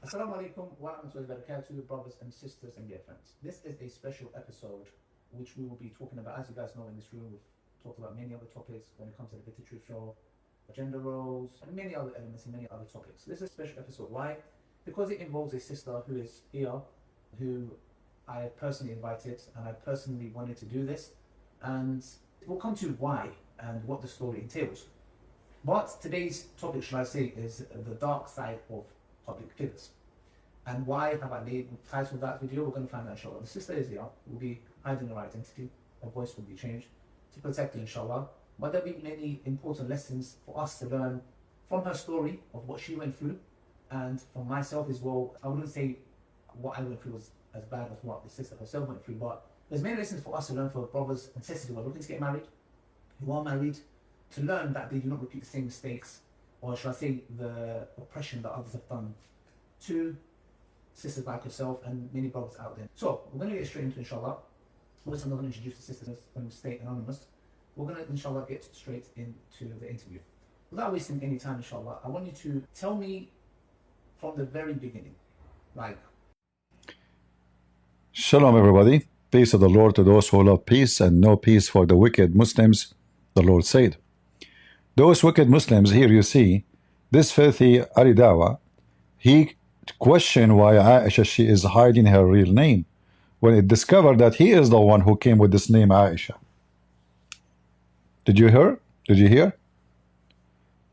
Assalamu alaikum wa rahmatullahi wa barakatuh, brothers and sisters and dear friends. This is a special episode which we will be talking about. As you guys know, in this room, we've talked about many other topics when it comes to the literature show, gender roles, and many other elements and many other topics. This is a special episode. Why? Because it involves a sister who is here, who I personally invited, and I personally wanted to do this. And we'll come to why and what the story entails. But today's topic, shall I say, is the dark side of public figures. And why have I titled that video? We're going to find out, inshallah. The sister is here, will be hiding her identity, her voice will be changed to protect her, inshallah. But there'll be many important lessons for us to learn from her story of what she went through, and from myself as well. I wouldn't say what I went through was as bad as what the sister herself went through, but there's many lessons for us to learn for brothers and sisters who are looking to get married, who are married, to learn that they do not repeat the same mistakes, or shall I say the oppression that others have done to sisters like yourself and many brothers out there. So we're going to get straight into, inshallah. First, I'm not going to introduce the sisters, going to stay anonymous. We're going to, inshallah, get straight into the interview. Without wasting any time, inshallah, I want you to tell me from the very beginning, like... Shalom everybody, peace of the Lord to those who love peace and no peace for the wicked Muslims, the Lord said. Those wicked Muslims, here you see, this filthy Aridawa, he questioned why Aisha, she is hiding her real name, when it discovered that he is the one who came with this name Aisha. Did you hear? Did you hear?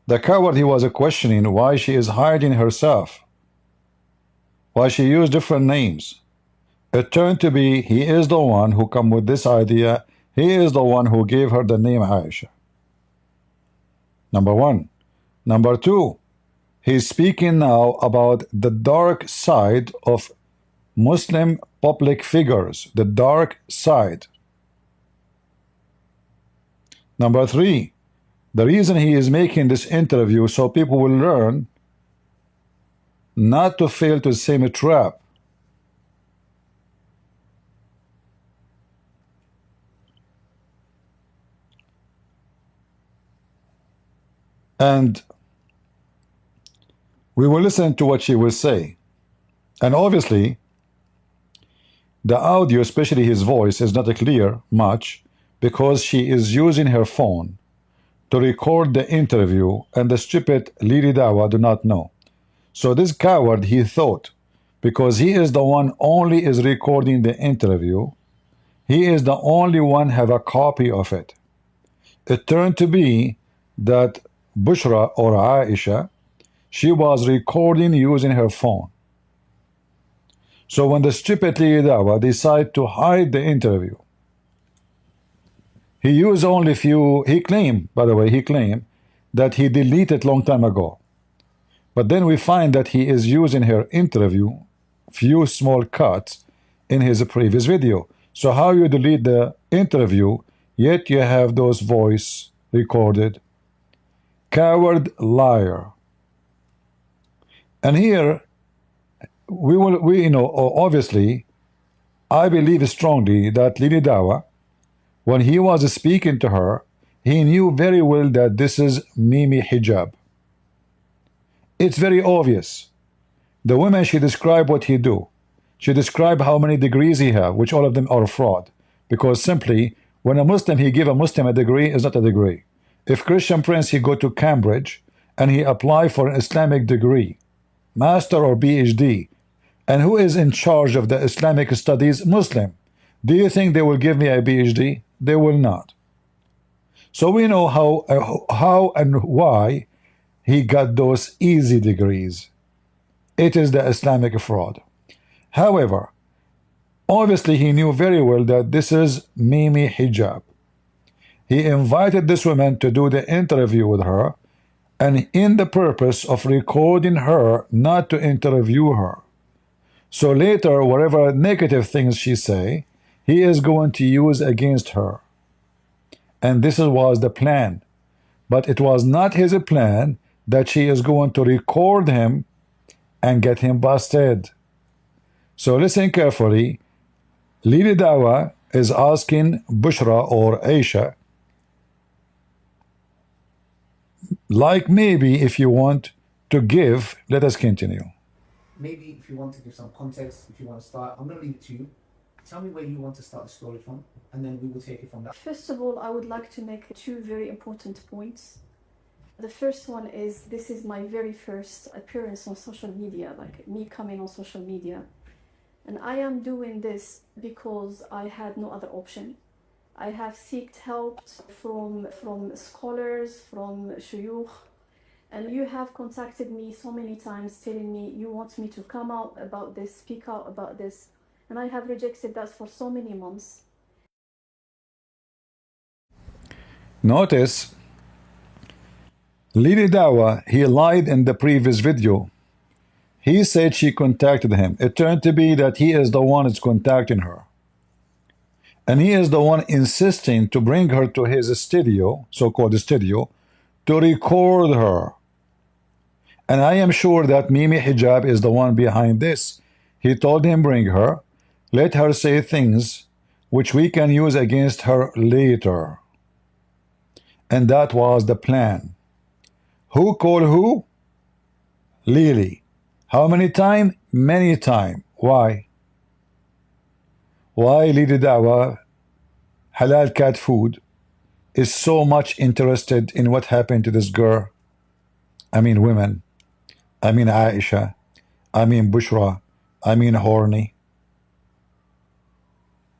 The coward, he was questioning why she is hiding herself, why she used different names. It turned to be he is the one who come with this idea. He is the one who gave her the name Aisha. Number one. Number two, he's speaking now about the dark side of Muslim public figures, the dark side. Number three, the reason he is making this interview so people will learn not to fail to the same trap. And we will listen to what she will say. And obviously, the audio, especially his voice, is not clear much because she is using her phone to record the interview, and the stupid Lili Dawa do not know. So this coward, he thought, because he is the one only is recording the interview, he is the only one have a copy of it. It turned to be that Bushra or Aisha, she was recording using her phone. So when the stupid Dawa decided to hide the interview, he used only few, he claimed, by the way, he claimed that he deleted long time ago. But then we find that he is using her interview, few small cuts in his previous video. So how you delete the interview, yet you have those voice recorded? Coward, liar. And here we obviously I believe strongly that Lili Dawa, when he was speaking to her, he knew very well that this is Mimi Hijab. It's very obvious. The woman, she described what he do. She described how many degrees he have, which all of them are fraud. Because simply, when a Muslim, he give a Muslim a degree, is not a degree. If Christian Prince, he go to Cambridge and he apply for an Islamic degree, master or PhD, and who is in charge of the Islamic studies? Muslim. Do you think they will give me a PhD? They will not. So we know how and why he got those easy degrees. It is the Islamic fraud. However, obviously he knew very well that this is Mimi Hijab. He invited this woman to do the interview with her, and in the purpose of recording her, not to interview her. So later, whatever negative things she say, he is going to use against her. And this was the plan. But it was not his plan that she is going to record him and get him busted. So listen carefully. Lili Dawa is asking Bushra or Aisha, like maybe if you want to give, let us continue. maybe if you want to give some context, if you want to start, I'm going to leave it to you. Tell me where you want to start the story from, and then we will take it from that. First of all, I would like to make two very important points. The first one is, this is my very first appearance on social media, like me coming on social media. And I am doing this because I had no other option. I have sought help from scholars, from shuyukh, and you have contacted me so many times telling me you want me to come out about this, speak out about this, and I have rejected that for so many months. Notice, Lili Dawah, he lied in the previous video. He said she contacted him. It turned to be that he is the one that's contacting her. And he is the one insisting to bring her to his studio, so-called studio, to record her. And I am sure that Mimi Hijab is the one behind this. He told him, bring her, let her say things which we can use against her later. And that was the plan. Who called who? Lili. How many times? Many times. Why? Why Lili Dawah, halal cat food, is so much interested in what happened to this girl? I mean women. I mean Aisha. I mean Bushra. I mean horny.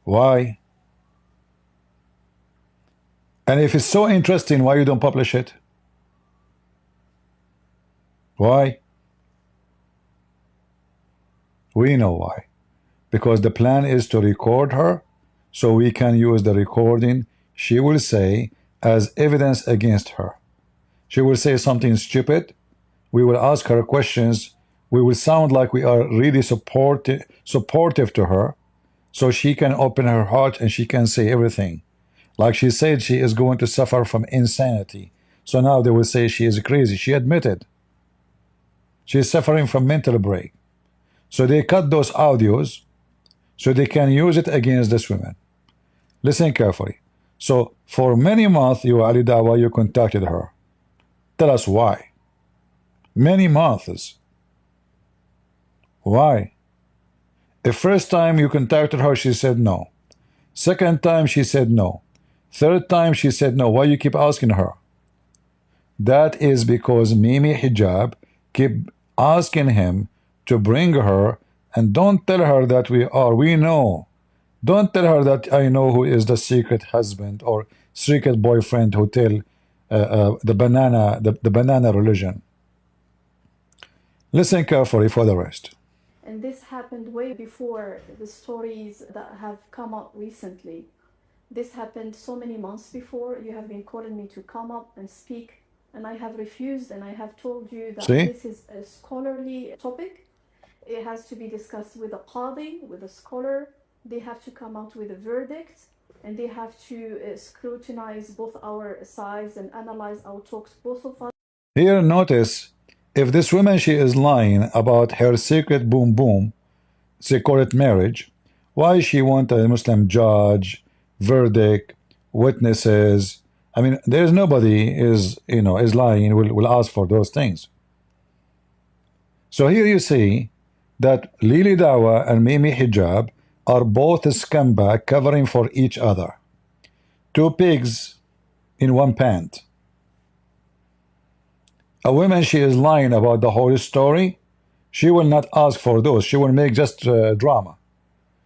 Why? And if it's so interesting, why you don't publish it? Why? We know why. Because the plan is to record her, so we can use the recording she will say as evidence against her. She will say something stupid. We will ask her questions. We will sound like we are really supportive to her, so she can open her heart and she can say everything. Like she said, she is going to suffer from insanity. So now they will say she is crazy. She admitted. She is suffering from mental break. So they cut those audios so they can use it against this woman. Listen carefully. So for many months, you, Ali Dawah, you contacted her. Tell us why. Many months. Why? The first time you contacted her, she said no. Second time, she said no. Third time, she said no. Why you keep asking her? That is because Mimi Hijab keep asking him to bring her, and don't tell her that we know. Don't tell her that I know who is the secret husband or secret boyfriend who tell the banana religion. Listen carefully for the rest. And this happened way before the stories that have come up recently. This happened so many months before. You have been calling me to come up and speak, and I have refused, and I have told you that this is a scholarly topic. It has to be discussed with a Qadhi, with a scholar. They have to come out with a verdict, and they have to scrutinize both our sides and analyze our talks, both of us. Here, notice, if this woman, she is lying about her secret boom boom, they call it marriage, why she want a Muslim judge, verdict, witnesses? I mean, there's nobody is lying will ask for those things. So here you see that Lili Dawah and Mimi Hijab are both scumbag covering for each other. Two pigs in one pant. A woman, she is lying about the whole story. She will not ask for those. She will make just drama.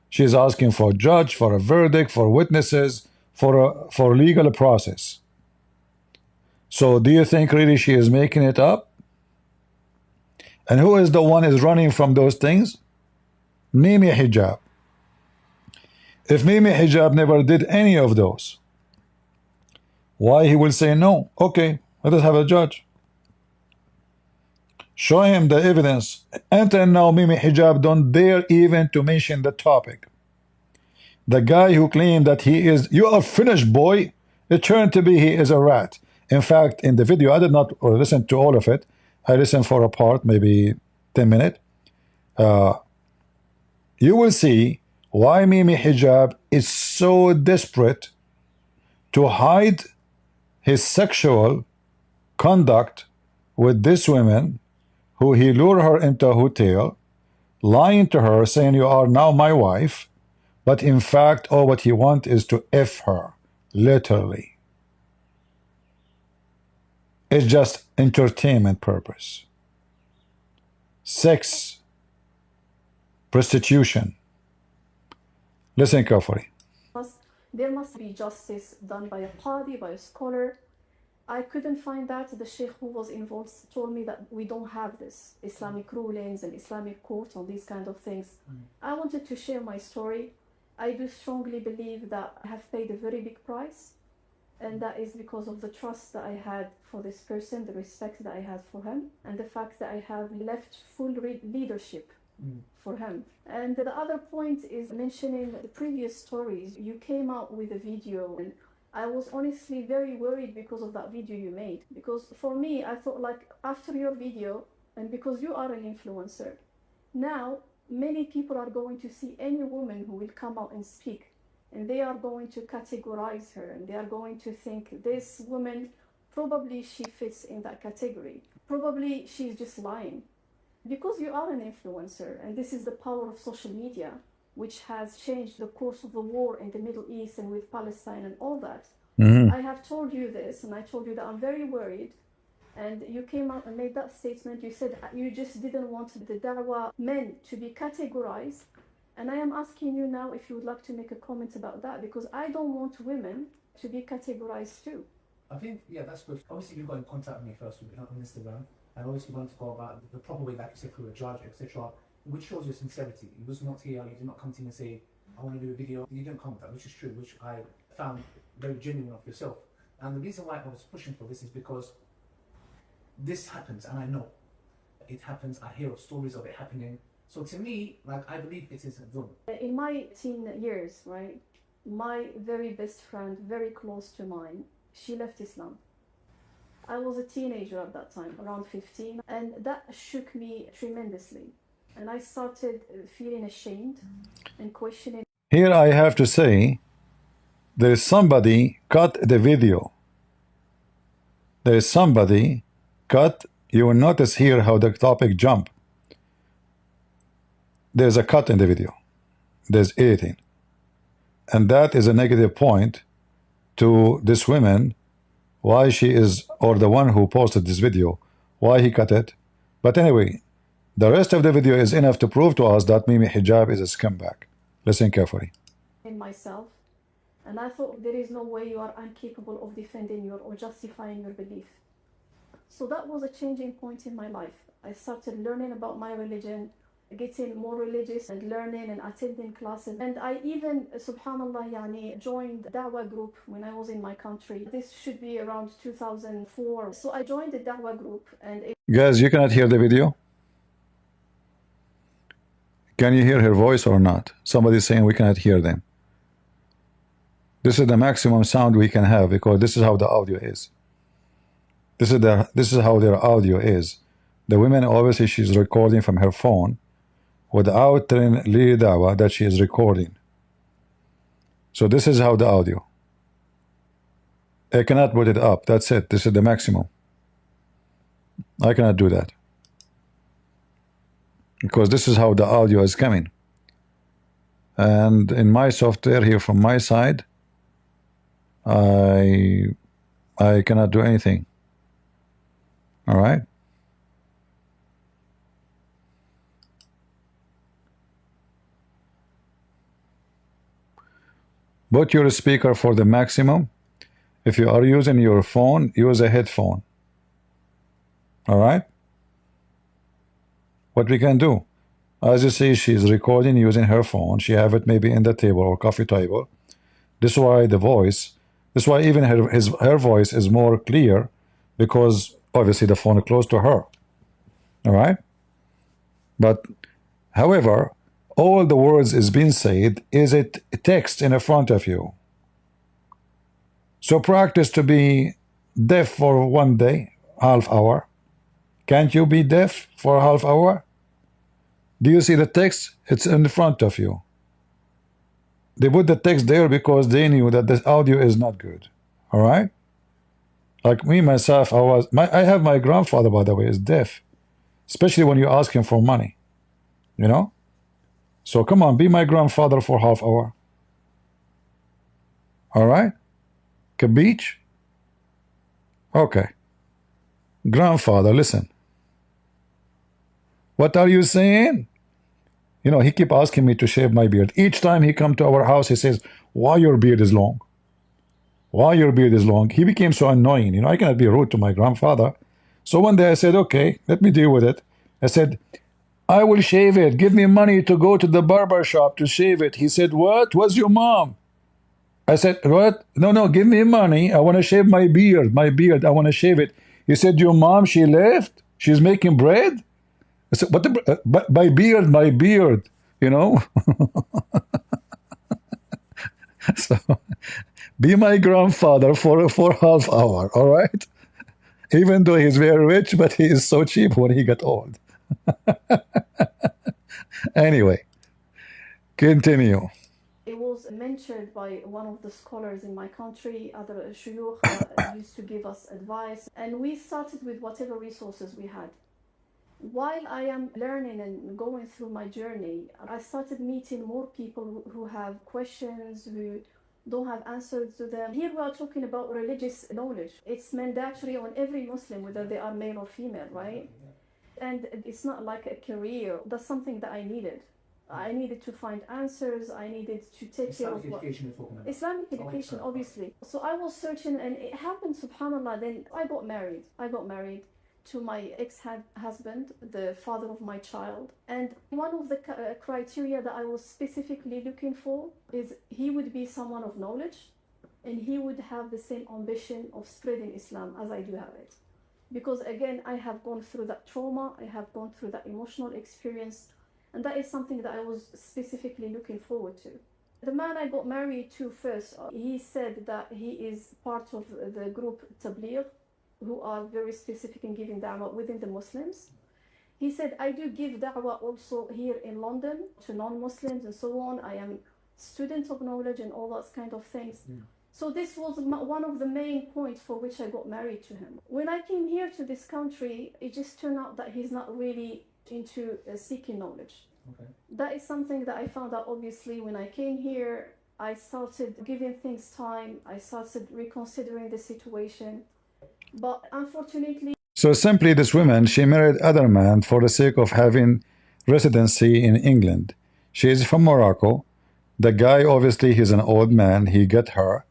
She is asking for a judge, for a verdict, for witnesses, for legal process. So do you think really she is making it up? And who is the one is running from those things? Mimi Hijab. If Mimi Hijab never did any of those, why he will say no? Okay, let us have a judge. Show him the evidence. Until now, Mimi Hijab don't dare even to mention the topic. The guy who claimed that he is, you are finished, boy. It turned to be he is a rat. In fact, in the video, I did not listen to all of it. I listened for a part, maybe 10 minutes. You will see why Mimi Hijab is so desperate to hide his sexual conduct with this woman, who he lured her into a hotel, lying to her, saying you are now my wife, but in fact all what he wants is to F her, literally. It's just entertainment purpose. Sex, prostitution. Listen carefully. There must be justice done by a Qadhi, by a scholar. I couldn't find that. The Sheikh who was involved told me that we don't have this Islamic rulings and Islamic courts on these kind of things. I wanted to share my story. I do strongly believe that I have paid a very big price, and that is because of the trust that I had for this person, the respect that I had for him, and the fact that I have left full leadership for him. And the other point is mentioning the previous stories. You came out with a video, and I was honestly very worried because of that video you made. Because for me, I thought like after your video, and because you are an influencer, now many people are going to see any woman who will come out and speak, and they are going to categorize her, and they are going to think this woman, probably she fits in that category. Probably she's just lying. Because you are an influencer, and this is the power of social media, which has changed the course of the war in the Middle East and with Palestine and all that. I have told you this, and I told you that I'm very worried. And you came out and made that statement. You said you just didn't want the Dawah men to be categorized. And I am asking you now if you would like to make a comment about that, because I don't want women to be categorized too. I think, yeah, that's good. Obviously, you got in contact with me first on Instagram. I obviously wanted to go about the proper way, like you said, through a judge, etc., which shows your sincerity. You was not here, you did not come to me and say, I want to do a video. You didn't come with that, which is true, which I found very genuine of yourself. And the reason why I was pushing for this is because this happens, and I know it happens. I hear of stories of it happening. So to me, like, I believe it is a done. In my teen years, right, my very best friend, very close to mine, she left Islam. I was a teenager at that time, around 15, and that shook me tremendously. And I started feeling ashamed and questioning. Here I have to say, there is somebody cut the video. There is somebody cut. You will notice here how the topic jump. There's a cut in the video. There's editing. And that is a negative point to this woman, why she is, or the one who posted this video, why he cut it. But anyway, the rest of the video is enough to prove to us that Mimi Hijab is a scumbag. Listen carefully. In myself, and I thought there is no way you are incapable of defending your or justifying your belief. So that was a changing point in my life. I started learning about my religion, getting more religious and learning and attending classes. And I even, subhanallah, joined Dawah group when I was in my country. This should be around 2004. So I joined the Dawah group. And guys, you cannot hear the video? Can you hear her voice or not? Somebody's saying we cannot hear them. This is the maximum sound we can have, because this is how the audio is. This is how their audio is. The woman, obviously she's recording from her phone without telling Li Dawah that she is recording. So this is how the audio. I cannot put it up. That's it. This is the maximum. I cannot do that, because this is how the audio is coming. And in my software here from my side, I cannot do anything. All right. Put your speaker for the maximum. If you are using your phone, use a headphone. All right. What we can do, as you see, she's recording using her phone. She have it maybe in the table or coffee table. This is why the voice, this is why even her voice is more clear, because obviously the phone is close to her. All right. But however, all the words is being said is it text in front of you. So practice to be deaf for one day, half hour. Can't you be deaf for a half hour? Do you see the text? It's in front of you. They put the text there because they knew that the audio is not good. All right. Like me myself, I have my grandfather, by the way, is deaf, especially when you ask him for money. you know. So come on, be my grandfather for half hour. All right, beach. Okay, grandfather, listen. What are you saying? You know, he keep asking me to shave my beard. Each time he come to our house, he says, "Why your beard is long? Why your beard is long?" He became so annoying. You know, I cannot be rude to my grandfather. So one day I said, okay, let me deal with it. I said, I will shave it. Give me money to go to the barber shop to shave it. He said, what? What's your mom? I said, what? No, no, give me money. I want to shave my beard. My beard, I want to shave it. He said, your mom, she left? She's making bread? I said, what the, my beard, my beard, you know? So, be my grandfather for half hour, all right? Even though he's very rich, but he is so cheap when he got old. Anyway, continue. It was mentored by one of the scholars in my country. Other shuyukh used to give us advice, and we started with whatever resources we had. While I am learning and going through my journey, I started meeting more people who have questions, who don't have answers to them. Here we are talking about religious knowledge. It's mandatory on every Muslim, whether they are male or female, right? And it's not like a career. That's something that I needed. I needed to find answers. I needed to take care of Islamic education, obviously. So I was searching, and it happened, subhanAllah, then I got married. I got married to my ex-husband, the father of my child. And one of the criteria that I was specifically looking for is he would be someone of knowledge, and he would have the same ambition of spreading Islam as I do have it. Because again, I have gone through that trauma, I have gone through that emotional experience, and that is something that I was specifically looking forward to. The man I got married to first, he said that he is part of the group Tabligh, who are very specific in giving da'wah within the Muslims. He said, I do give da'wah also here in London to non-Muslims and so on. I am student of knowledge and all those kind of things. Yeah. So this was one of the main points for which I got married to him. When I came here to this country, it just turned out that he's not really into seeking knowledge. Okay. That is something that I found out obviously when I came here. I started giving things time. I started reconsidering the situation. But unfortunately... So simply this woman, she married other man for the sake of having residency in England. She is from Morocco. The guy, obviously, he's an old man. He got her.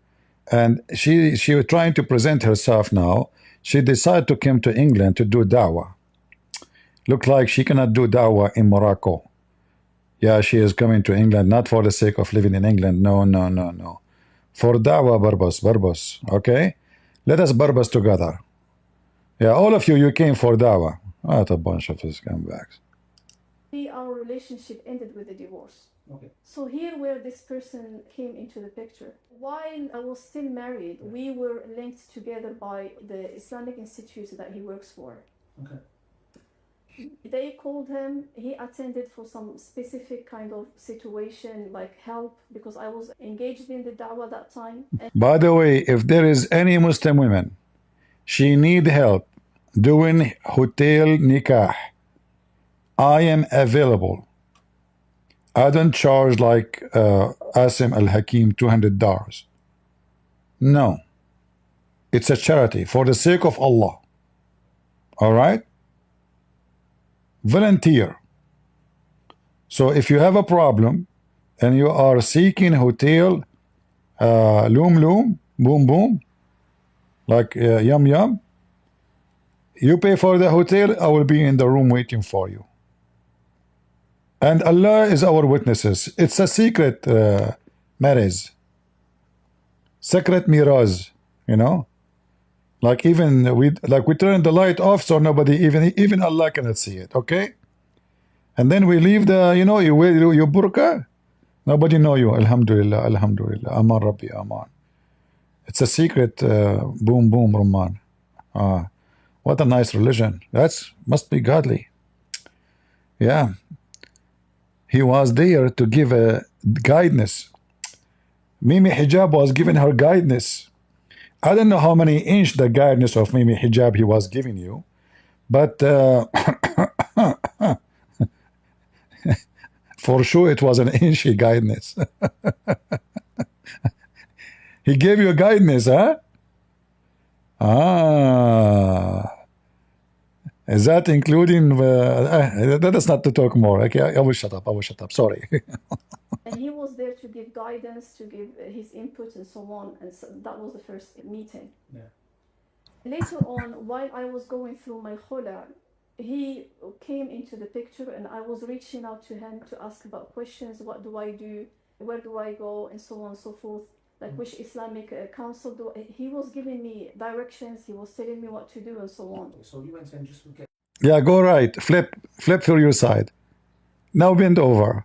And she was trying to present herself now. She decided to come to England to do da'wah. Look like she cannot do da'wah in Morocco. Yeah, she is coming to England, not for the sake of living in England. No, no, no, no. For da'wah purpose, okay? Let us barbers together. Yeah, all of you, you came for da'wah. What a bunch of scumbags. Our relationship ended with a divorce. Okay. So here where this person came into the picture. While I was still married, we were linked together by the Islamic institute that he works for. Okay. They called him, he attended for some specific kind of situation, like help, because I was engaged in the da'wah that time. By the way, if there is any Muslim women, she need help doing hotel nikah, I am available. I don't charge like Asim Al-Hakim $200. No. It's a charity for the sake of Allah. All right? Volunteer. So if you have a problem and you are seeking hotel loom, boom, like yum, you pay for the hotel, I will be in the room waiting for you. And Allah is our witnesses. It's a secret marriage. Secret miraz, you know? Like even we turn the light off so nobody, even Allah cannot see it, okay? And then we leave the, you know, you wear your burqa, nobody know you. Alhamdulillah, Alhamdulillah, Aman Rabbi, Aman. It's a secret boom, Rahman. What a nice religion. That's must be godly. Yeah. He was there to give a guidance. Mimi Hijab was giving her guidance. I don't know how many inch the guidance of Mimi Hijab he was giving you, but For sure it was an inchi guidance. He gave you a guidance, huh? Ah. Is that including that is not to talk more. Okay, I will shut up. I will shut up. Sorry. And he was there to give guidance, to give his input and so on. And so that was the first meeting. Yeah. Later on, while I was going through my khula, he came into the picture and I was reaching out to him to ask about questions. What do I do? Where do I go? And so on and so forth. Like which Islamic council do he was giving me directions. He was telling me what to do and so on. So you went and just get. Yeah, go right. Flip for your side. Now bend over.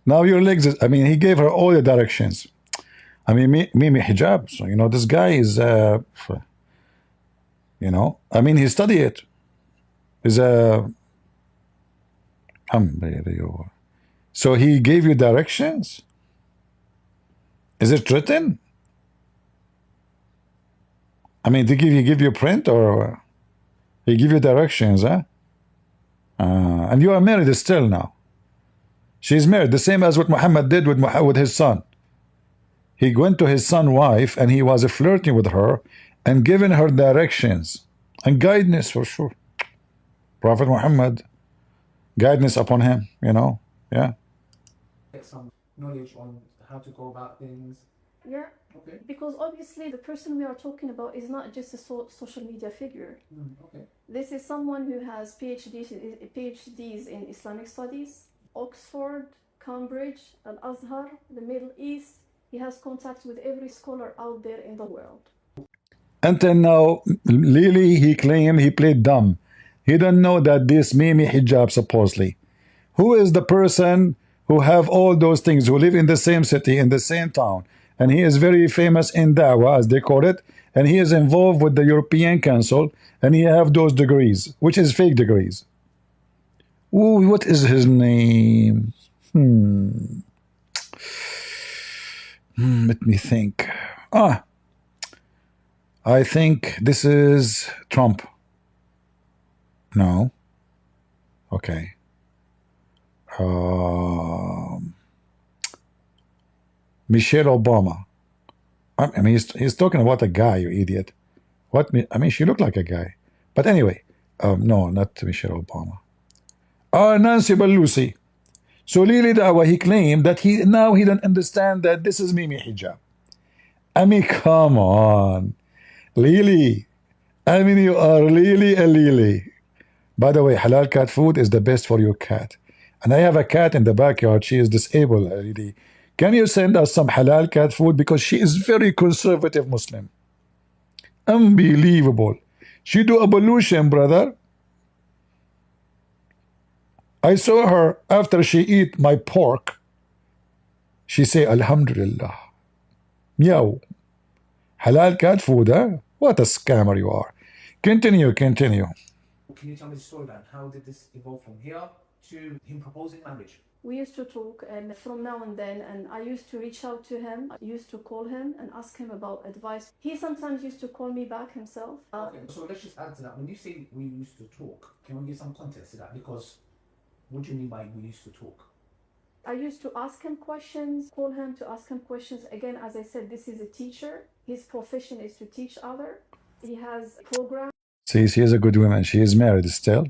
Now your legs. I mean, he gave her all the directions. I mean, Mimi Hijab. So you know, this guy is. You know, I mean, he studied it. Is so he gave you directions. Is it written? I mean, did he give you print or he give you directions, huh? And you are married still now. She's married, the same as what Mohammed did with his son. He went to his son's wife and he was flirting with her and giving her directions and guidance for sure. Prophet Muhammad, guidance upon him, you know, yeah. Get some knowledge on how to go about things. Yeah. Okay. Because obviously the person we are talking about is not just a social media figure. Okay. This is someone who has PhDs in Islamic studies, Oxford, Cambridge, Azhar, the Middle East. He has contacts with every scholar out there in the world. Until now, Lily, he claimed he played dumb. He don't know that this Mimi Hijab supposedly. Who is the person who have all those things, who live in the same city, in the same town, and he is very famous in Dawah, as they call it, and he is involved with the European Council, and he have those degrees, which is fake degrees. Ooh, what is his name? Let me think. I think this is Trump. No. Okay. Michelle Obama. I mean, he's talking about a guy, you idiot. What? I mean, she looked like a guy. But anyway, no, not Michelle Obama. Nancy Pelosi. So Lily Dawah, he claimed that he don't understand that this is Mimi Hijab. I mean, come on. Lily. I mean, you are really a Lily. By the way, halal cat food is the best for your cat. And I have a cat in the backyard. She is disabled, Lily. Can you send us some halal cat food? Because she is very conservative Muslim. Unbelievable. She do ablution, brother. I saw her after she eat my pork. She say, Alhamdulillah. Meow. Halal cat food, huh? What a scammer you are. Continue. Can you tell me the storyline? How did this evolve from here to him proposing marriage? We used to talk, and from now and then, and I used to reach out to him. I used to call him and ask him about advice. He sometimes used to call me back himself. Okay, so let's just add to that. When you say we used to talk, can we give some context to that? Because what do you mean by we used to talk? I used to ask him questions, call him to ask him questions. Again, as I said, this is a teacher. His profession is to teach others. He has programs. See, she is a good woman. She is married still.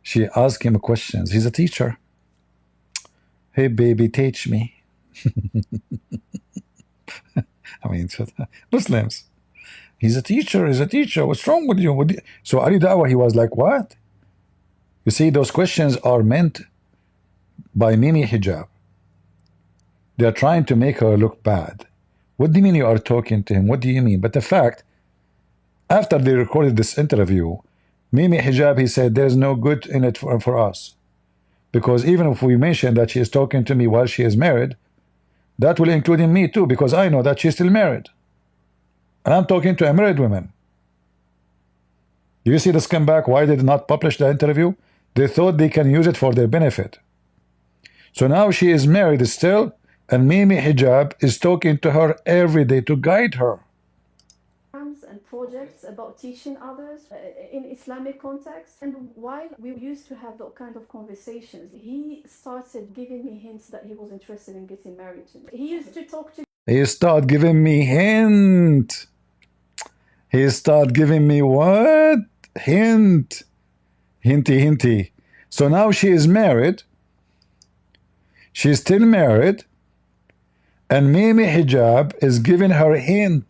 She asked him questions. He's a teacher. Hey, baby, teach me. I mean, Muslims. He's a teacher. He's a teacher. What's wrong with you? So Ali Dawah, he was like, what? You see, those questions are meant by Mimi Hijab. They are trying to make her look bad. What do you mean you are talking to him? What do you mean? But the fact, after they recorded this interview, Mimi Hijab, he said, there's no good in it for us. Because even if we mention that she is talking to me while she is married, that will include in me too, because I know that she's still married. And I'm talking to a married woman. Do you see the scumbag? Why they did not publish the interview? They thought they can use it for their benefit. So now she is married still, and Mimi Hijab is talking to her every day to guide her. And projects about teaching others in Islamic context. And while we used to have that kind of conversations, he started giving me hints that he was interested in getting married to me. He used to talk to He start giving me hint. He start giving me what? Hint. Hinty. So now she is married. She's still married. And Mimi Hijab is giving her hint.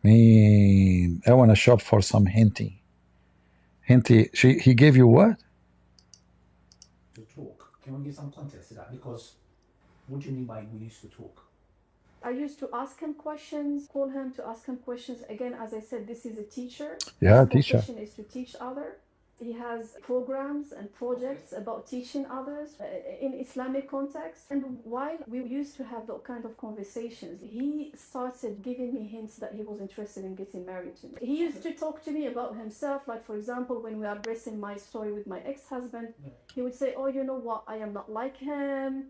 Man, I want to shop for some hinty. He gave you what? To talk. Can we give some context to that? Because what do you mean by we used to talk? I used to ask him questions, call him to ask him questions. Again, as I said, this is a teacher. Yeah, His teacher. profession is to teach others. He has programs and projects about teaching others in Islamic context. And while we used to have that kind of conversations, he started giving me hints that he was interested in getting married to me. He used to talk to me about himself, like for example, when we are addressing my story with my ex-husband, he would say, oh, you know what, I am not like him.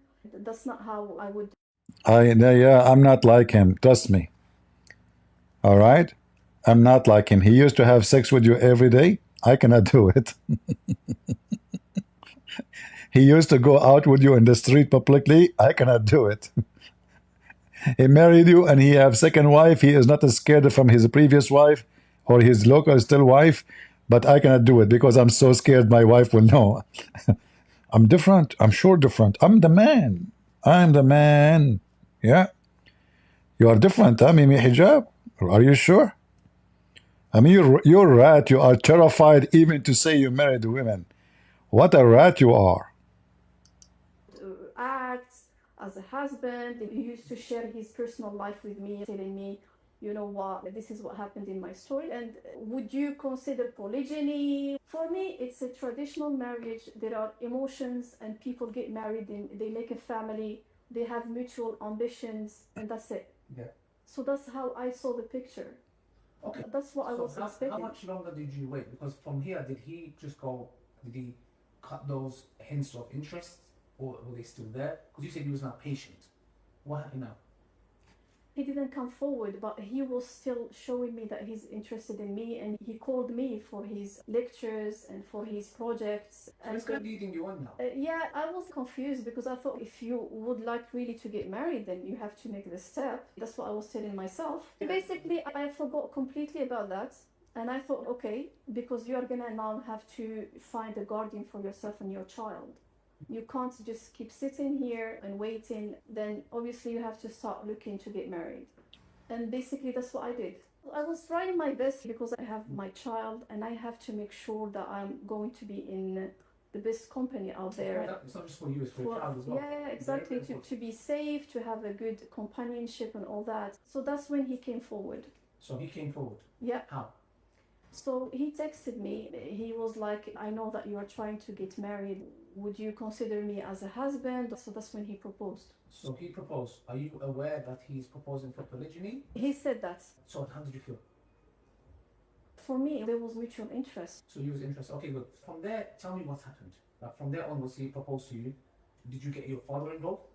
That's not how I would. I'm not like him. Trust me. All right? I'm not like him. He used to have sex with you every day. I cannot do it. He used to go out with you in the street publicly. I cannot do it. He married you and he have second wife. He is not as scared from his previous wife or his local still wife. But I cannot do it because I'm so scared my wife will know. I'm different. I'm sure different. I'm the man. I'm the man. Yeah. You are different, huh, Mimi Hijab? Are you sure? I mean, you're rat. You are terrified even to say you married women. What a rat you are. Acts as a husband. He used to share his personal life with me, telling me, you know what, this is what happened in my story. And would you consider polygyny? For me, it's a traditional marriage. There are emotions and people get married and they make a family. They have mutual ambitions and that's it. Yeah. So that's how I saw the picture. Okay. That's what I was expecting. How much longer did you wait? Because from here, did he cut those hints of interest or were they still there? Because you said he was not patient. What happened now? He didn't come forward, but he was still showing me that he's interested in me, and he called me for his lectures and for his projects. So he's leading you on now? Yeah, I was confused because I thought if you would like really to get married, then you have to make the step. That's what I was telling myself. Basically, I forgot completely about that. And I thought, okay, because you are gonna now have to find a guardian for yourself and your child. You can't just keep sitting here and waiting. Then obviously you have to start looking to get married. And basically that's what I did. I was trying my best because I have my child and I have to make sure that I'm going to be in the best company out there. It's not just for you, it's for your child as well. Yeah, exactly. To be safe, to have a good companionship and all that. So that's when he came forward. So he came forward? Yeah. How? So he texted me. He was like, I know that you are trying to get married. Would you consider me as a husband? So that's when he proposed. So he proposed. Are you aware that he's proposing for polygyny? He said that. So how did you feel? For me, there was mutual interest. So you was interested. Okay, good. From there, tell me what happened. Like from there onwards, he proposed to you. Did you get your father involved?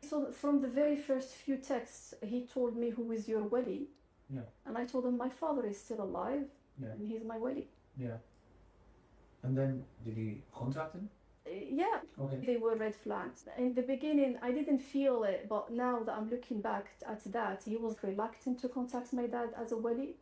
So from the very first few texts, he told me, who is your wali? Yeah. And I told him my father is still alive. Yeah. And he's my wali. Yeah. And then did he contact him? Yeah. Okay. They were red flags. In the beginning, I didn't feel it, but now that I'm looking back at that, he was reluctant to contact my dad as a wali.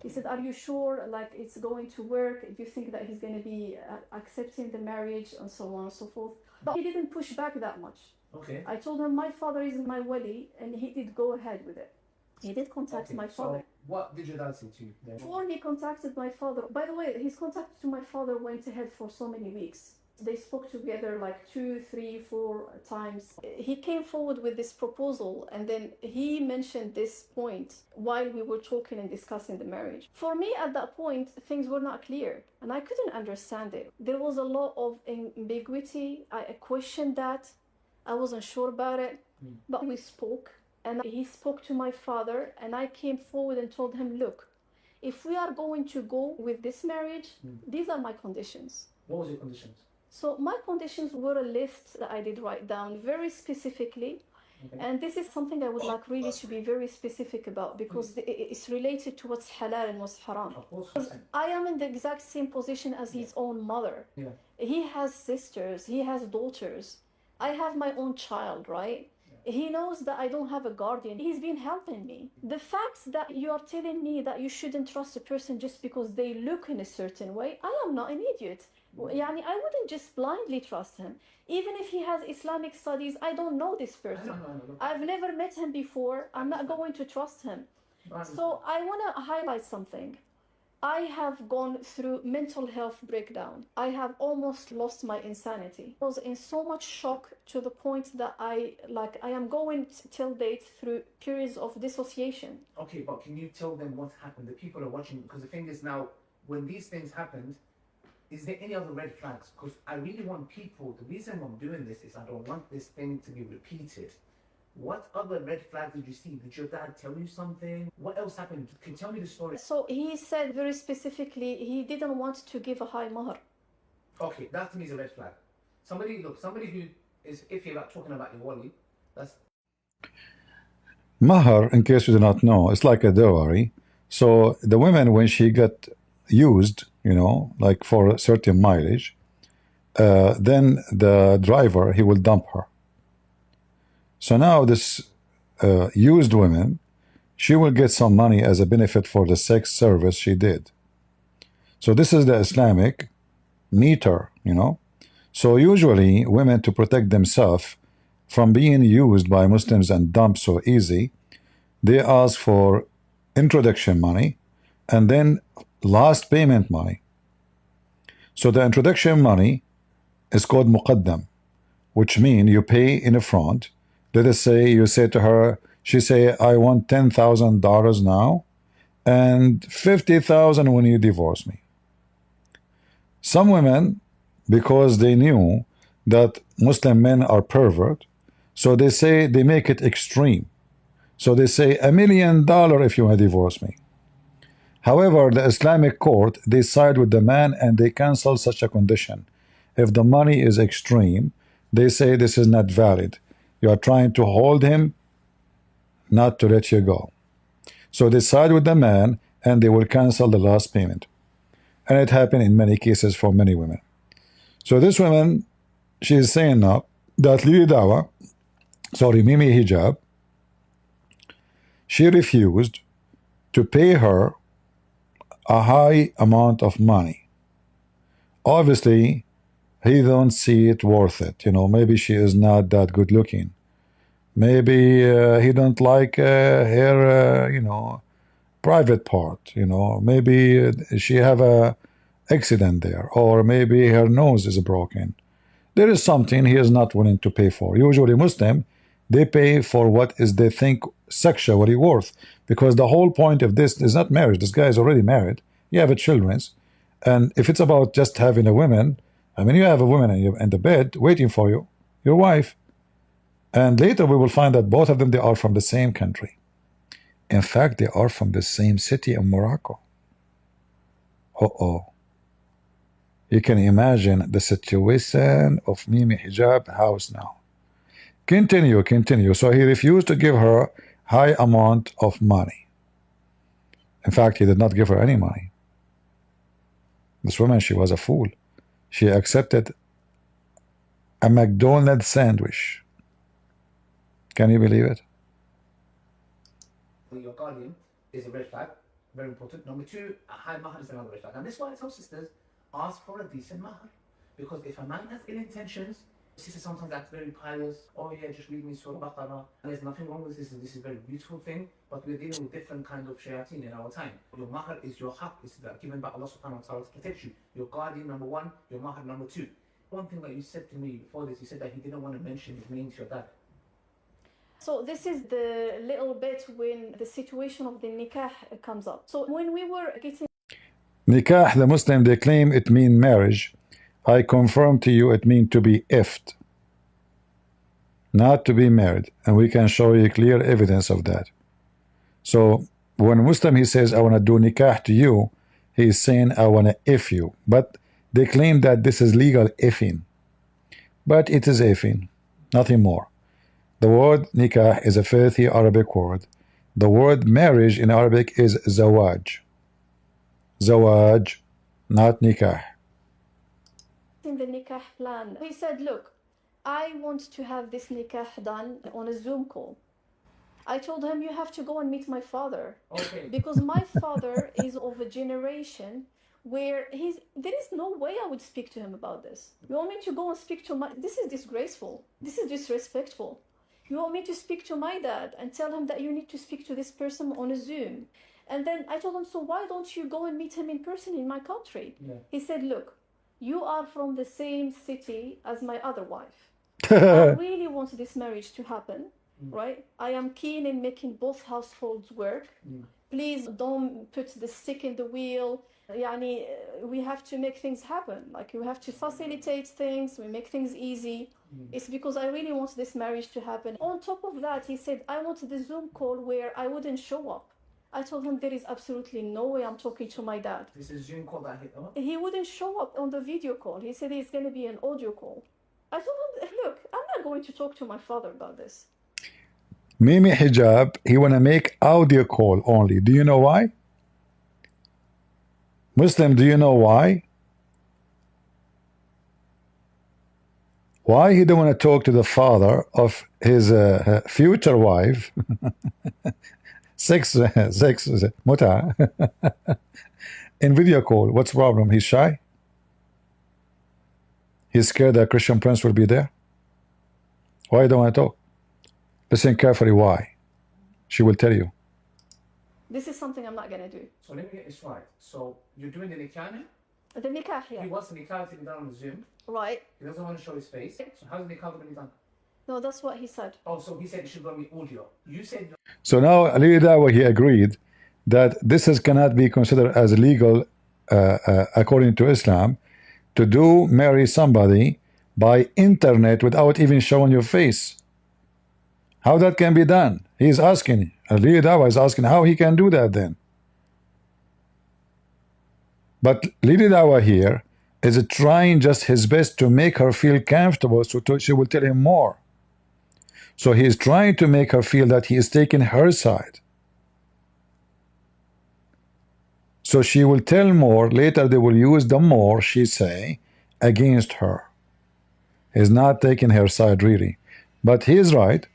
He said, are you sure like it's going to work? Do you think that he's going to be accepting the marriage and so on and so forth? But he didn't push back that much. Okay. I told him my father is my wali and he did go ahead with it. He did contact my father. So what did your dad say to you then? Before he contacted my father, by the way, his contact to my father went ahead for so many weeks. They spoke together like 2, 3, 4 times. He came forward with this proposal and then he mentioned this point while we were talking and discussing the marriage. For me at that point, things were not clear and I couldn't understand it. There was a lot of ambiguity. I questioned that. I wasn't sure about it, but we spoke. And he spoke to my father and I came forward and told him, look, if we are going to go with this marriage, these are my conditions. What was your conditions? So my conditions were a list that I did write down very specifically. Okay. And this is something I would like really to be very specific about, because it's related to what's halal and what's haram. Of course. Because I am in the exact same position as his own mother. Yeah. He has sisters, he has daughters. I have my own child, right? He knows that I don't have a guardian. He's been helping me. The fact that you are telling me that you shouldn't trust a person just because they look in a certain way, I am not an idiot. Yani, I wouldn't just blindly trust him. Even if he has Islamic studies, I don't know this person. I've never met him before. I'm not going to trust him. So I want to highlight something. I have gone through mental health breakdown. I have almost lost my insanity. I was in so much shock to the point that I am going till date through periods of dissociation. Okay, but can you tell them what happened? The people are watching, because the thing is now, when these things happened, is there any other red flags? Because I really want people, the reason I'm doing this is I don't want this thing to be repeated. What other red flags did you see? Did your dad tell you something? What else happened? Can you tell me the story? So he said very specifically he didn't want to give a high mahar. Okay, that to me is a red flag. Somebody who is iffy about talking about your wali, that's... Mahar, in case you do not know, it's like a dowry. So the women, when she got used, you know, like for a certain mileage, then the driver, he will dump her. So now this used woman, she will get some money as a benefit for the sex service she did. So this is the Islamic meter, you know. So usually women, to protect themselves from being used by Muslims and dumped so easy, they ask for introduction money and then last payment money. So the introduction money is called muqaddam, which means you pay in the front. Let us say you say to her, she say, I want $10,000 now and $50,000 when you divorce me. Some women, because they knew that Muslim men are pervert, so they say, they make it extreme. So they say $1 million if you want to divorce me. However, the Islamic court, they side with the man and they cancel such a condition. If the money is extreme, they say this is not valid. You are trying to hold him, not to let you go. So they side with the man and they will cancel the last payment. And it happened in many cases for many women. So this woman, she is saying now that Mimi Hijab, she refused to pay her a high amount of money. Obviously, he don't see it worth it. You know, maybe she is not that good looking. Maybe he don't like her, you know, private part. You know, maybe she have a accident there, or maybe her nose is broken. There is something he is not willing to pay for. Usually Muslim, they pay for what is they think sexually worth, because the whole point of this is not marriage. This guy is already married. You have a children, and if it's about just having a woman, I mean, you have a woman in the bed waiting for you, your wife, and later we will find that both of them, they are from the same country. In fact, they are from the same city in Morocco. You can imagine the situation of Mimi Hijab house now. Continue. So he refused to give her high amount of money. In fact, he did not give her any money. This woman, she was a fool. She accepted a McDonald's sandwich. Can you believe it? Your guardian is a red flag, very important. Number two, a high mahar is another red flag. And this is why I tell sisters, ask for a decent mahar. Because if a man has ill intentions, sister sometimes acts very pious. Oh yeah, just read me Surah Baqarah. And there's nothing wrong with this. This is a very beautiful thing. But we're dealing with different kind of shayateen in our time. Your mahar is your haq. It's given by Allah subhanahu wa ta'ala to protect you. Your guardian, number one. Your mahar, number two. One thing that you said to me before this, you said that he didn't want to mention his name to your dad. So this is the little bit when the situation of the nikah comes up. So when we were getting nikah, the Muslim, they claim it means marriage. I confirm to you it means to be effed, not to be married, and we can show you clear evidence of that. So when Muslim, he says I want to do nikah to you, he is saying I want to eff you. But they claim that this is legal effing, but it is effing, nothing more. The word nikah is a filthy Arabic word. The word marriage in Arabic is zawaj. Zawaj, not nikah. In the nikah plan, he said, look, I want to have this nikah done on a Zoom call. I told him, you have to go and meet my father. Okay. Because my father is of a generation where there is no way I would speak to him about this. You want me to go and speak to this is disgraceful. This is disrespectful. You want me to speak to my dad and tell him that you need to speak to this person on a Zoom. And then I told him, so why don't you go and meet him in person in my country? Yeah. He said, look, you are from the same city as my other wife. I really want this marriage to happen, right? I am keen in making both households work. Please don't put the stick in the wheel. Yani, we have to make things happen. Like, we have to facilitate things, we make things easy. It's because I really want this marriage to happen. On top of that, he said, I want the Zoom call where I wouldn't show up. I told him there is absolutely no way I'm talking to my dad. This is Zoom call that hit up? He wouldn't show up on the video call. He said it's going to be an audio call. I told him, look, I'm not going to talk to my father about this. Mimi Hijab, he wanna make audio call only. Do you know why? Muslim, do you know why? Why he don't want to talk to the father of his future wife? sex muta in video call. What's the problem? He's shy. He's scared that Christian Prince will be there. Why you don't want to talk? Listen carefully. Why? She will tell you. This is something I'm not going to do. So let me get this right. So you're doing the nikah now? The nikah, yeah. He wants the nikah to be done on Zoom. Right. He doesn't want to show his face. So how's the nikah going to be done? No, that's what he said. Oh, so he said it should go with audio. You said... So now Ali Dawah, he agreed that this cannot be considered as legal according to Islam to marry somebody by internet without even showing your face. How that can be done? He's asking, Ali Dawah is asking how he can do that then. But Lady Dawah here is trying just his best to make her feel comfortable, so she will tell him more. So he is trying to make her feel that he is taking her side. So she will tell more. Later they will use the more she say against her. He's not taking her side really. But he is right.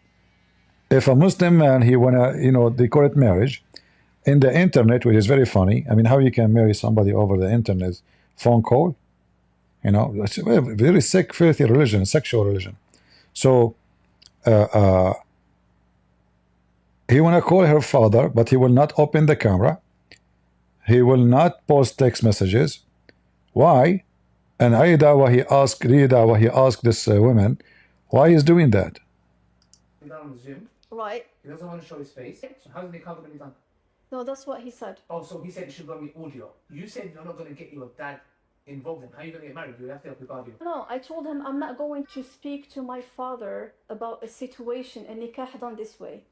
If a Muslim man, he wanna, they call it marriage in the internet, which is very funny. I mean, how you can marry somebody over the internet? Phone call? It's a very sick, filthy religion, sexual religion. So he wanna call her father, but he will not open the camera. He will not post text messages. Why? And Ali Dawah, he asked this woman, why he's doing that? On Zoom. Right. He doesn't want to show his face. So how's the nikah going to be done? No, that's what he said. Oh, so he said it should go with audio. You said you're not going to get your dad involved in. How are you going to get married? You have to help your guardian. No, I told him I'm not going to speak to my father about a situation, a nikah done this way.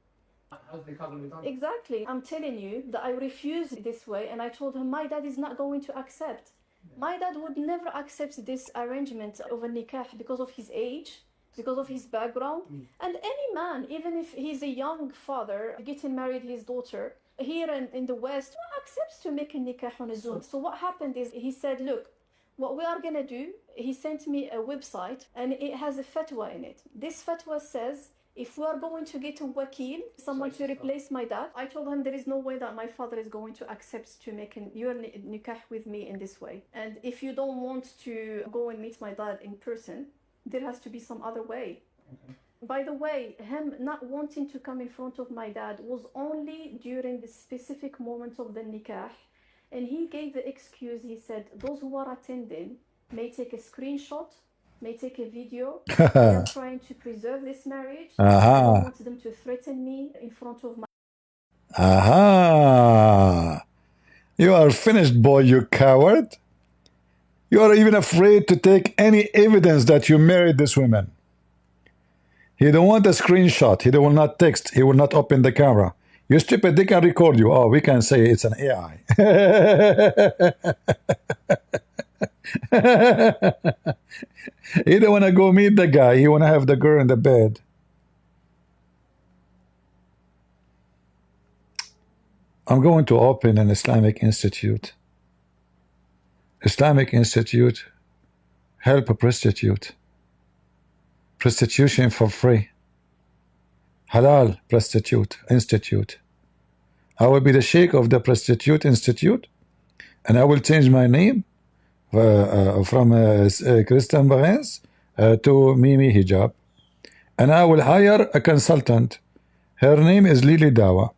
How's the nikah going to be done? Exactly. I'm telling you that I refuse this way, and I told him my dad is not going to accept. My dad would never accept this arrangement of a nikah because of his age, because of his background. And any man, even if he's a young father getting married his daughter here in the West, accepts to make a nikah on a Zoom. So what happened is he said, look, what we are going to do, he sent me a website and it has a fatwa in it. This fatwa says, if we are going to get a wakil, someone to replace my dad, I told him there is no way that my father is going to accept to make your nikah with me in this way. And if you don't want to go and meet my dad in person, there has to be some other way. By the way, him not wanting to come in front of my dad was only during the specific moment of the nikah. And he gave the excuse, he said, those who are attending may take a screenshot, may take a video. They are trying to preserve this marriage. I don't want them to threaten me in front of my... You are finished, boy, you coward. You are even afraid to take any evidence that you married this woman. He don't want a screenshot. He will not text. He will not open the camera. You stupid, they can record you. Oh, we can say it's an AI. He don't want to go meet the guy. He want to have the girl in the bed. I'm going to open an Islamic institute. Islamic institute, help a prostitute. Prostitution for free. Halal prostitute institute. I will be the sheikh of the prostitute institute, and I will change my name from Christian Barnes to Mimi Hijab, and I will hire a consultant. Her name is Lily Dawah,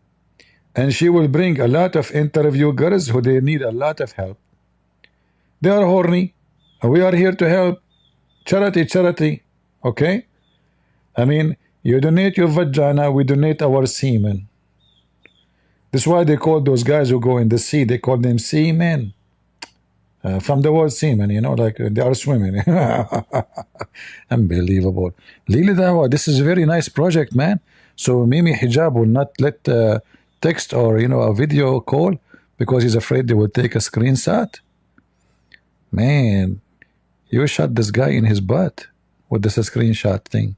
and she will bring a lot of interview girls who they need a lot of help. They are horny, and we are here to help. Charity, charity, okay? I mean, you donate your vagina, we donate our semen. That's why they call those guys who go in the sea, they call them seamen. From the word semen, you know, like they are swimming. Unbelievable. Lily Dawah, this is a very nice project, man. So Mimi Hijab will not let text or, you know, a video call because he's afraid they will take a screenshot. Man, you shot this guy in his butt with this screenshot thing.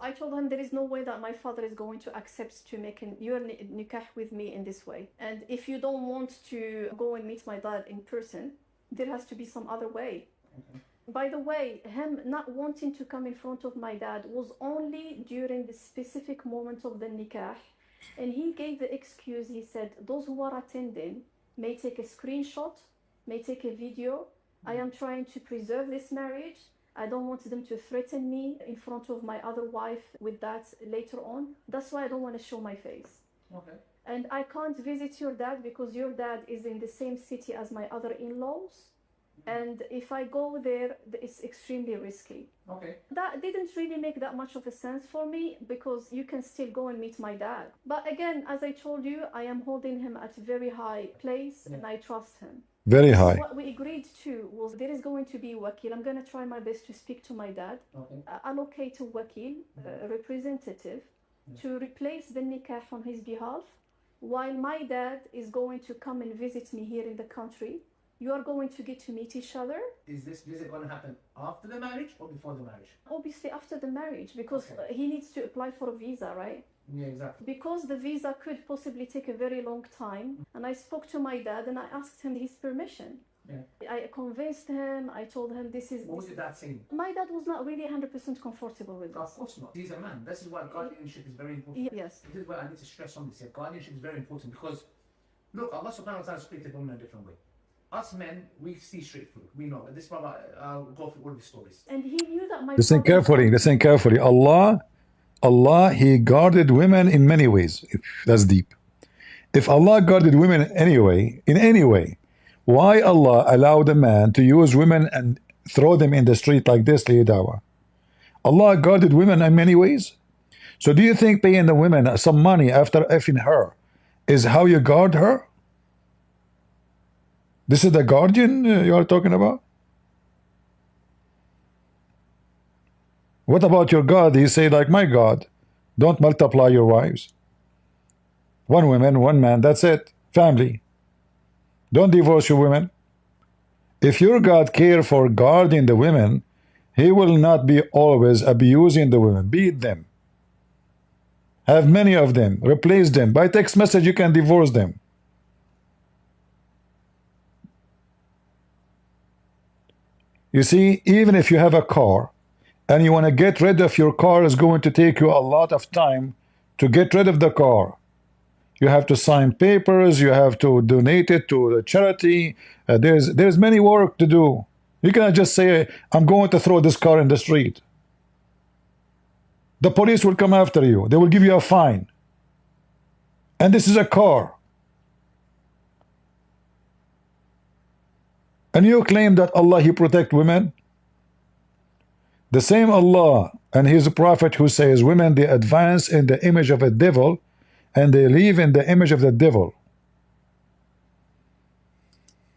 I told him there is no way that my father is going to accept to make your nikah with me in this way. And if you don't want to go and meet my dad in person, there has to be some other way. Okay. By the way, him not wanting to come in front of my dad was only during the specific moment of the nikah. And he gave the excuse, he said, those who are attending may take a screenshot, may take a video. I am trying to preserve this marriage. I don't want them to threaten me in front of my other wife with that later on. That's why I don't want to show my face. Okay. And I can't visit your dad because your dad is in the same city as my other in-laws. And if I go there, it's extremely risky. Okay. That didn't really make that much of a sense for me because you can still go and meet my dad. But again, as I told you, I am holding him at a very high place and I trust him. Very high. What we agreed to was there is going to be a wakil. I'm going to try my best to speak to my dad. Okay. Allocate a wakil, a representative, to replace the nikah on his behalf. While my dad is going to come and visit me here in the country, you are going to get to meet each other. Is this visit going to happen after the marriage or before the marriage? Obviously after the marriage because he needs to apply for a visa, right? Yeah, exactly. Because the visa could possibly take a very long time. And I spoke to my dad and I asked him his permission. Yeah. I convinced him, I told him this is... What was your dad saying? My dad was not really 100% comfortable with this. Of course not. He's a man. This is why guardianship is very important. Yes. This is why I need to stress on this here. Guardianship is very important because, look, Allah subhanahu wa ta'ala created women in a different way. Us men, we see straight through. We know. This brother, I'll go through all the stories. And he knew that my... Listen carefully. Allah, He guarded women in many ways. That's deep. If Allah guarded women in any way, why Allah allowed a man to use women and throw them in the street like this, Dawah? Allah guarded women in many ways. So do you think paying the women some money after effing her is how you guard her? This is the guardian you are talking about? What about your God? He said, like my God, don't multiply your wives. One woman, one man, that's it. Family. Don't divorce your women. If your God care for guarding the women, He will not be always abusing the women. Beat them. Have many of them. Replace them. By text message, you can divorce them. You see, even if you have a car, and you want to get rid of your car, is going to take you a lot of time to get rid of the car. You have to sign papers, you have to donate it to the charity. There's many work to do. You cannot just say, I'm going to throw this car in the street. The police will come after you. They will give you a fine. And this is a car. And you claim that Allah, He protect women? The same Allah and His Prophet who says women, they advance in the image of a devil and they live in the image of the devil.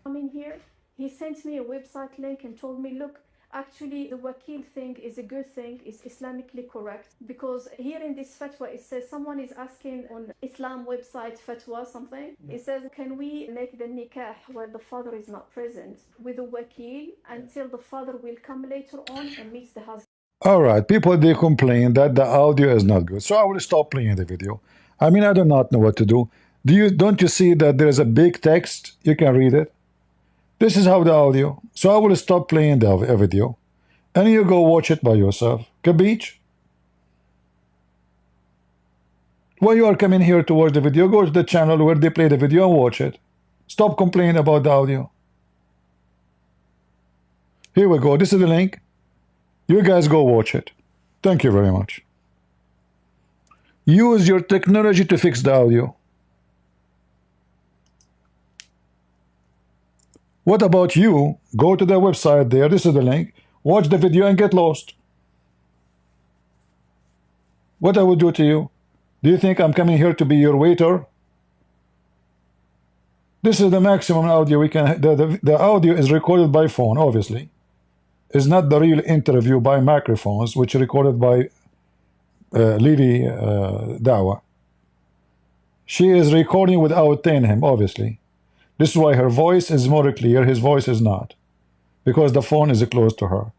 I mean, here, he sent me a website link and told me, look, actually the wakil thing is a good thing, it's Islamically correct, because here in this fatwa it says someone is asking on Islam website fatwa something. It says, can we make the nikah where the father is not present with a wakil until the father will come later on and meets the husband? Alright, people, they complain that the audio is not good, so I will stop playing the video. I mean, I do not know what to do. Don't you see that there is a big text? You can read it. This is how the audio. So I will stop playing the video, and you go watch it by yourself. Capiche? When you are coming here to watch the video, go to the channel where they play the video and watch it. Stop complaining about the audio. Here we go. This is the link. You guys go watch it. Thank you very much. Use your technology to fix the audio. What about you? Go to the website there. This is the link. Watch the video and get lost. What I will do to you? Do you think I'm coming here to be your waiter? This is the maximum audio we can. The audio is recorded by phone, obviously. It's not the real interview by microphones, which is recorded by Lily Dawah. She is recording without telling him, obviously. This is why her voice is more clear, his voice is not. Because the phone is close to her.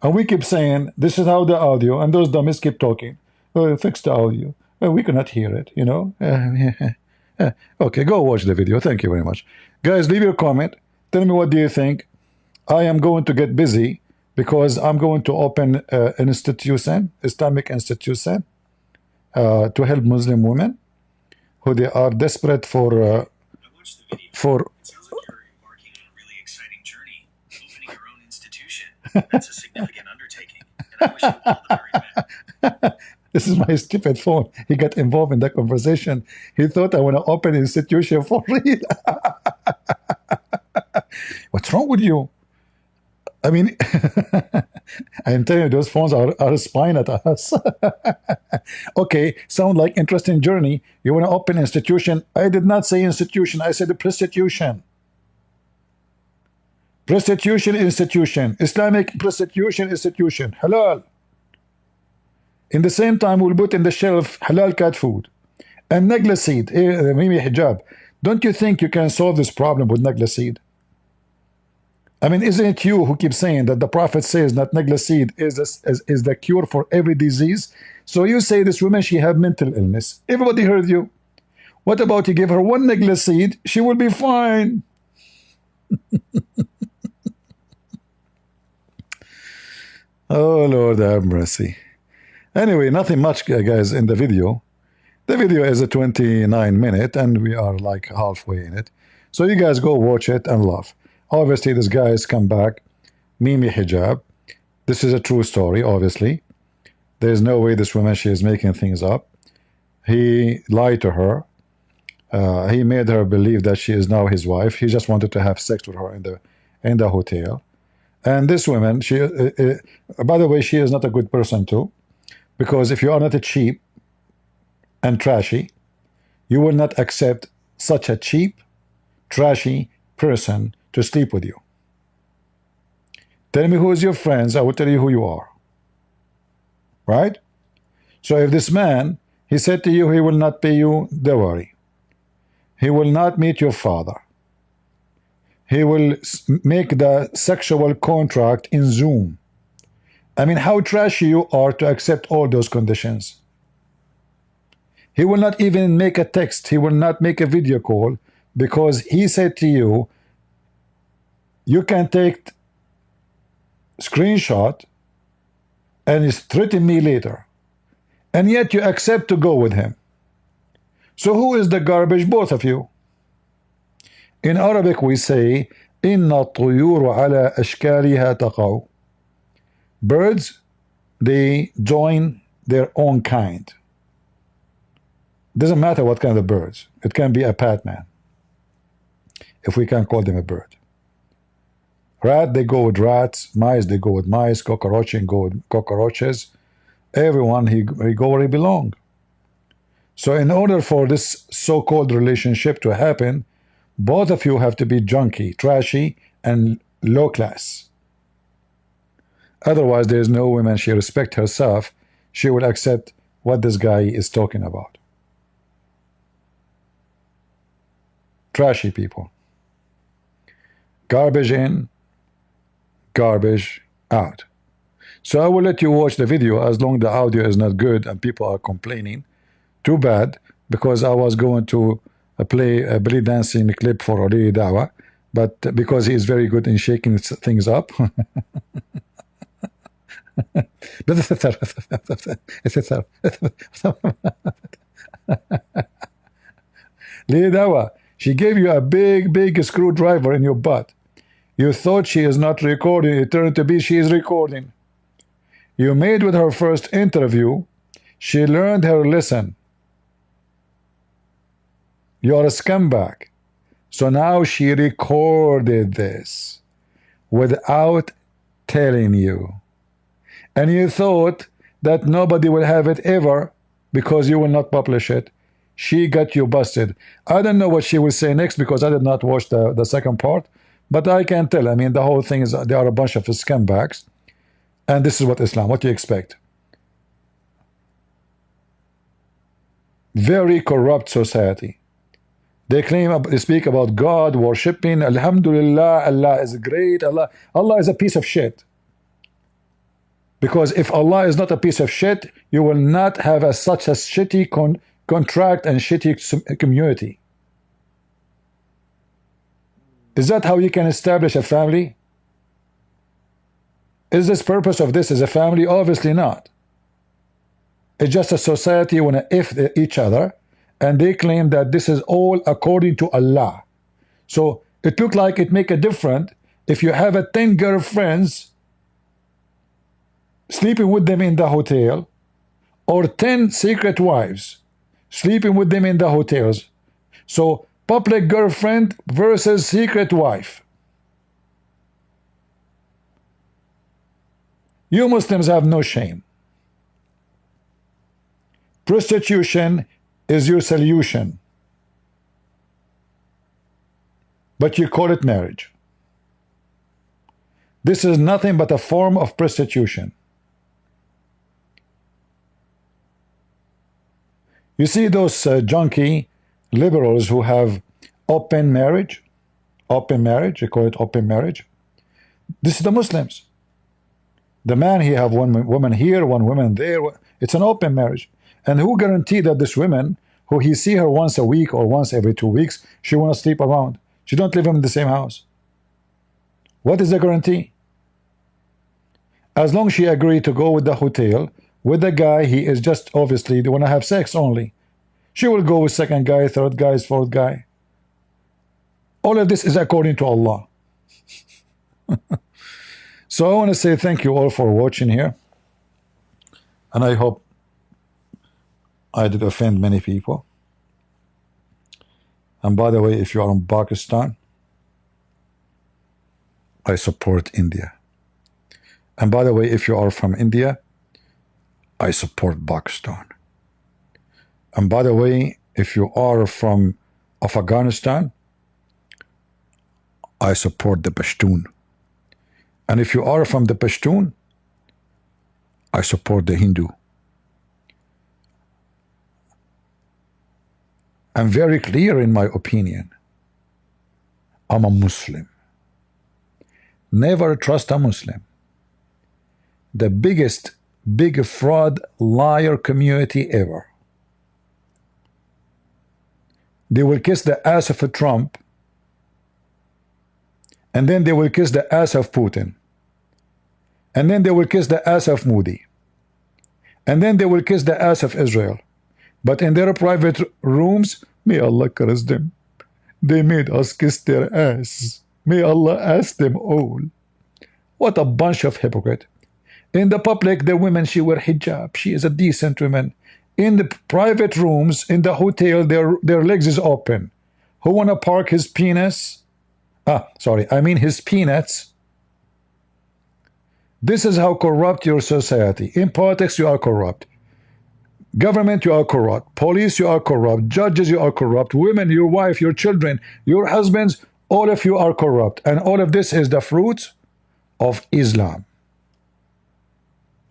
And we keep saying, this is how the audio, and those dummies keep talking. Oh, fix the audio. Well, we cannot hear it, you know. Okay, go watch the video. Thank you very much. Guys, leave your comment. Tell me what do you think. I am going to get busy because I'm going to open an institution, Islamic institution, to help Muslim women who they are desperate for. I watched the video. It sounds like you're embarking on a really exciting journey, opening your own institution. That's a significant undertaking, and I wish you all the very best. This is my stupid phone. He got involved in that conversation. He thought I want to open an institution for real. What's wrong with you? I mean, I'm telling you, those phones are spying at us. Okay, sound like interesting journey. You want to open institution? I did not say institution. I said prostitution. Prostitution institution. Islamic prostitution institution. Halal. In the same time, we'll put in the shelf halal cat food and negla seed. Maybe hijab. Don't you think you can solve this problem with negla seed? I mean, isn't it you who keep saying that the Prophet says that negla seed is the cure for every disease? So you say this woman, she have mental illness. Everybody heard you. What about you give her one negla seed? She will be fine. Oh, Lord have mercy. Anyway, nothing much, guys, in the video. The video is a 29-minute, and we are like halfway in it. So you guys go watch it and laugh. Obviously, this guy has come back. Mimi hijab. This is a true story, obviously. There's no way this woman, she is making things up. He lied to her. He made her believe that she is now his wife. He just wanted to have sex with her in the hotel. And this woman, she, by the way, she is not a good person too. Because if you are not a cheap and trashy, you will not accept such a cheap, trashy person to sleep with you. Tell me who is your friends, I will tell you who you are. Right? So if this man, he said to you he will not pay you dowry, he will not meet your father, he will make the sexual contract in Zoom. I mean, how trashy you are to accept all those conditions. He will not even make a text. He will not make a video call because he said to you, you can take screenshot and he's threatening me later. And yet you accept to go with him. So who is the garbage? Both of you. In Arabic we say, إِنَّ الطُّيُورُ عَلَى أَشْكَالِهَا تَقَعُ. Birds, they join their own kind. Doesn't matter what kind of birds. It can be a patman, if we can call them a bird. Rat, they go with rats. Mice, they go with mice. Cockroaches go with cockroaches. Everyone, he go where he belong. So in order for this so-called relationship to happen, both of you have to be junky, trashy, and low class. Otherwise, there is no woman, she respects herself, she will accept what this guy is talking about. Trashy people. Garbage in, garbage out. So I will let you watch the video as long as the audio is not good and people are complaining. Too bad, because I was going to play a belly dancing clip for Oli Dawah, but because he is very good in shaking things up. Dawah, she gave you a big screwdriver in your butt. You thought she is not recording. It turned to be she is recording. You made with her first interview. She learned her lesson. You are a scumbag. So now she recorded this without telling you. And you thought that nobody will have it ever because you will not publish it. She got you busted. I don't know what she will say next because I did not watch the second part, but I can tell. I mean, the whole thing is they are a bunch of scumbags. And this is what Islam, what do you expect? Very corrupt society. They claim, they speak about God, worshipping, Alhamdulillah, Allah is great, Allah is a piece of shit. Because if Allah is not a piece of shit, you will not have such a shitty contract and shitty community. Is that how you can establish a family? Is this purpose of this as a family? Obviously not. It's just a society want to if each other, and they claim that this is all according to Allah. So it look like it make a difference if you have 10 girlfriends sleeping with them in the hotel, or 10 secret wives sleeping with them in the hotels. So public girlfriend versus secret wife. You Muslims have no shame. Prostitution is your solution, but you call it marriage. This is nothing but a form of prostitution. You see those junky liberals who have open marriage, they call it open marriage. This is the Muslims. The man, he have one woman here, one woman there. It's an open marriage. And who guarantee that this woman, who he see her once a week or once every 2 weeks, she want to sleep around? She don't live in the same house. What is the guarantee? As long as she agreed to go with the hotel, with the guy, he is just obviously they want to have sex only. She will go with second guy, third guy, fourth guy. All of this is according to Allah. So I want to say thank you all for watching here. And I hope I did offend many people. And by the way, if you are in Pakistan, I support India. And by the way, if you are from India, I support Pakistan. And by the way, if you are from Afghanistan, I support the Pashtun. And if you are from the Pashtun, I support the Hindu. I'm very clear in my opinion. I'm a Muslim. Never trust a Muslim. The biggest big fraud liar community ever. They will kiss the ass of a Trump, and then they will kiss the ass of Putin, and then they will kiss the ass of Modi, and then they will kiss the ass of Israel. But in their private rooms, may Allah curse them. They made us kiss their ass. May Allah ask them all. What a bunch of hypocrite. In the public, the women, she wear hijab. She is a decent woman. In the private rooms, in the hotel, their legs is open. Who want to park his penis? His peanuts. This is how corrupt your society. In politics, you are corrupt. Government, you are corrupt. Police, you are corrupt. Judges, you are corrupt. Women, your wife, your children, your husbands, all of you are corrupt. And all of this is the fruit of Islam.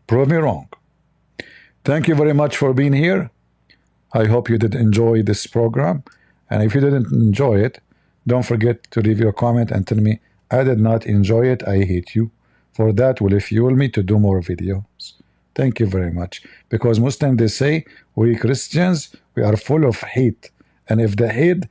Prove me wrong. Thank you very much for being here. I hope you did enjoy this program. And if you didn't enjoy it, don't forget to leave your comment and tell me, I did not enjoy it, I hate you. For that will fuel me to do more videos. Thank you very much. Because Muslims, they say, we Christians, We are full of hate. And if the hate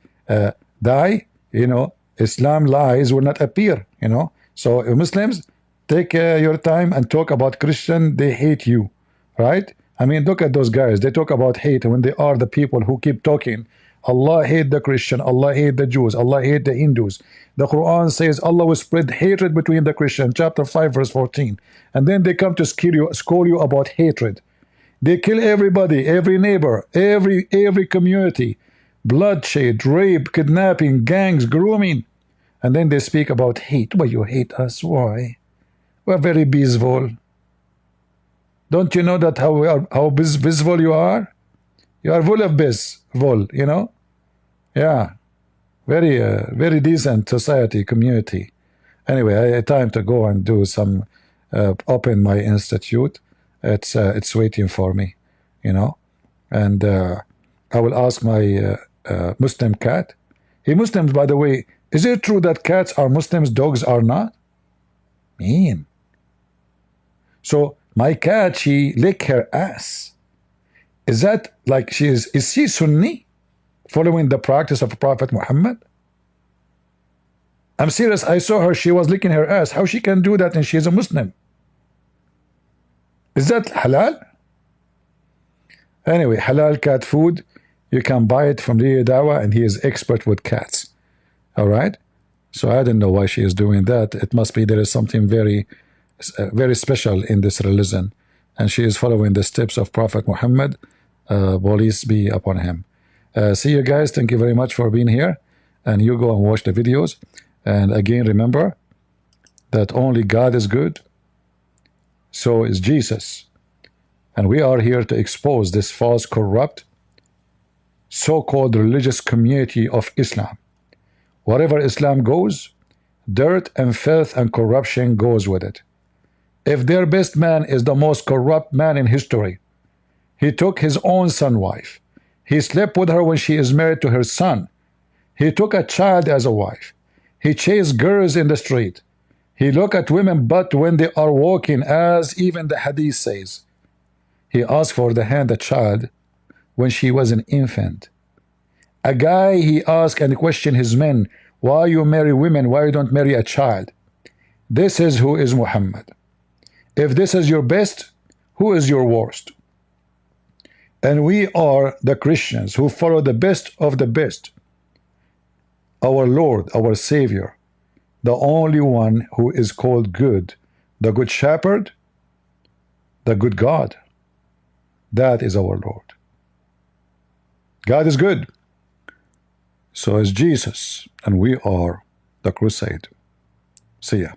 die, you know, Islam lies will not appear, you know. So Muslims, take your time and talk about Christian. They hate you, right? I mean, look at those guys. They talk about hate when they are the people who keep talking. Allah hate the Christian, Allah hate the Jews, Allah hate the Hindus. The Quran says Allah will spread hatred between the Christians, chapter 5 verse 14. And then they come to scold you about hatred. They kill everybody, every neighbor, every community. Bloodshed, rape, kidnapping, gangs, grooming. And then they speak about hate. Why you hate us? Why? We're very peaceful. Don't you know that how peaceful you are? You are full of peaceful, you know? Yeah. Very very decent society, community. Anyway, I had time to go and do some open my institute. It's waiting for me, you know. And I will ask my Muslim cat. Hey, Muslims, by the way, is it true that cats are Muslims, dogs are not? Mean. So my cat, she lick her ass. Is that like is she Sunni? Following the practice of Prophet Muhammad? I'm serious, I saw her, she was licking her ass. How she can do that and she is a Muslim? Is that halal? Anyway, halal cat food, you can buy it from the Dawah, and he is expert with cats. Alright? So I don't know why she is doing that. It must be there is something very special in this religion, and she is following the steps of Prophet Muhammad. Peace be upon him. See you guys. Thank you very much for being here, and you go and watch the videos. And again, remember that only God is good, so is Jesus, and we are here to expose this false, corrupt, so-called religious community of Islam. Wherever Islam goes, dirt and filth and corruption goes with it. If their best man is the most corrupt man in history, he took his own son's wife. He slept with her when she is married to her son. He took a child as a wife. He chased girls in the street. He looked at women but when they are walking, as even the hadith says. He asked for the hand of the child when she was an infant. A guy, he asked and questioned his men, why you marry women, why you don't marry a child? This is who is Muhammad. If this is your best, who is your worst? And we are the Christians who follow the best of the best. Our Lord, our Savior, the only one who is called good, the good shepherd, the good God. That is our Lord. God is good. So is Jesus, and we are the crusade. See ya.